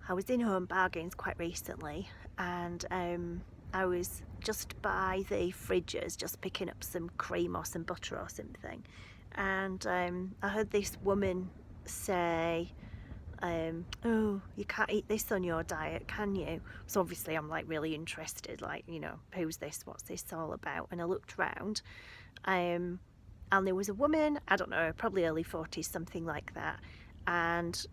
I was in Home Bargains quite recently, and I was just by the fridges just picking up some cream or some butter or something, and I heard this woman say, oh, you can't eat this on your diet, can you? So obviously I'm like really interested, like, you know, who's this, what's this all about? And I looked round, and there was a woman, I don't know, probably early 40s, something like that, and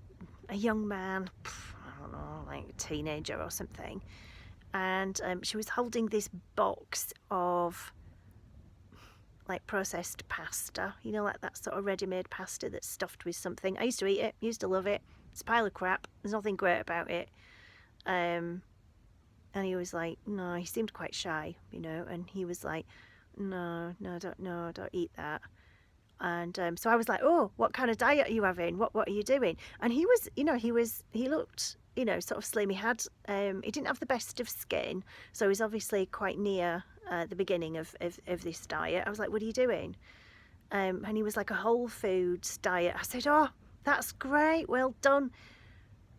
a young man, I don't know, like a teenager or something, and she was holding this box of like processed pasta, you know, like that sort of ready-made pasta that's stuffed with something. I used to eat it, used to love it. It's a pile of crap. There's nothing great about it. And he was like, no, he seemed quite shy, you know, and he was like, no, don't eat that. And so I was like, oh, what kind of diet are you having? What are you doing? And he was, you know, he looked, you know, sort of slim. He didn't have the best of skin, so he was obviously quite near the beginning of this diet. I was like, what are you doing? And he was like, a whole foods diet. I said, oh, that's great, well done.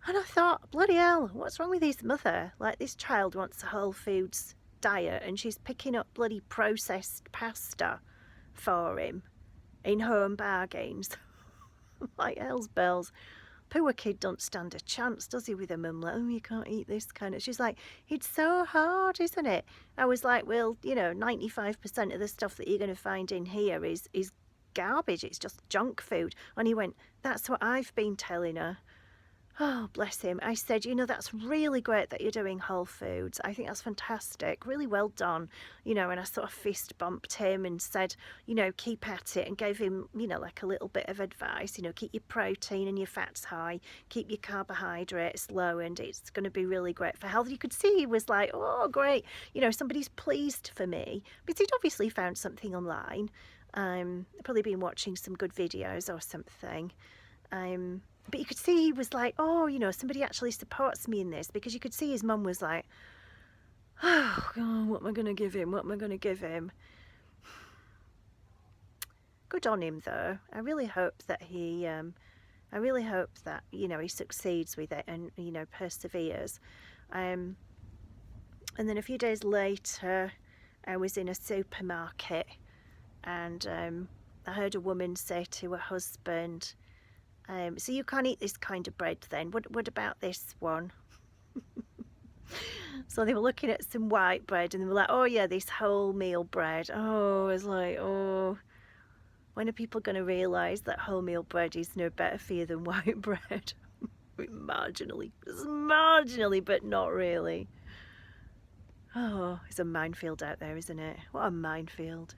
And I thought, bloody hell, what's wrong with his mother? Like, this child wants a whole foods diet and she's picking up bloody processed pasta for him in Home Bargains. Like, hell's bells. Poor kid don't stand a chance, does he, with a mum like, oh, you can't eat this kind of. She's like, it's so hard, isn't it? I was like, well, you know, 95% of the stuff that you're going to find in here is garbage. It's just junk food. And he went, that's what I've been telling her. Oh, bless him. I said, you know, that's really great that you're doing whole foods. I think that's fantastic. Really well done. You know, and I sort of fist bumped him and said, you know, keep at it, and gave him, you know, like a little bit of advice. You know, keep your protein and your fats high, keep your carbohydrates low, and it's going to be really great for health. You could see he was like, oh, great. You know, somebody's pleased for me. Because he'd obviously found something online. Probably been watching some good videos or something. But you could see he was like, oh, you know, somebody actually supports me in this, because you could see his mum was like, oh, God, what am I going to give him? What am I going to give him? Good on him, though. I really hope that he, you know, he succeeds with it and, you know, perseveres. And then a few days later, I was in a supermarket, and I heard a woman say to her husband, so you can't eat this kind of bread then. What about this one? So they were looking at some white bread and they were like, oh yeah, this wholemeal bread. Oh, it's like, oh, when are people going to realise that wholemeal bread is no better for you than white bread? Marginally, but not really. Oh, it's a minefield out there, isn't it? What a minefield.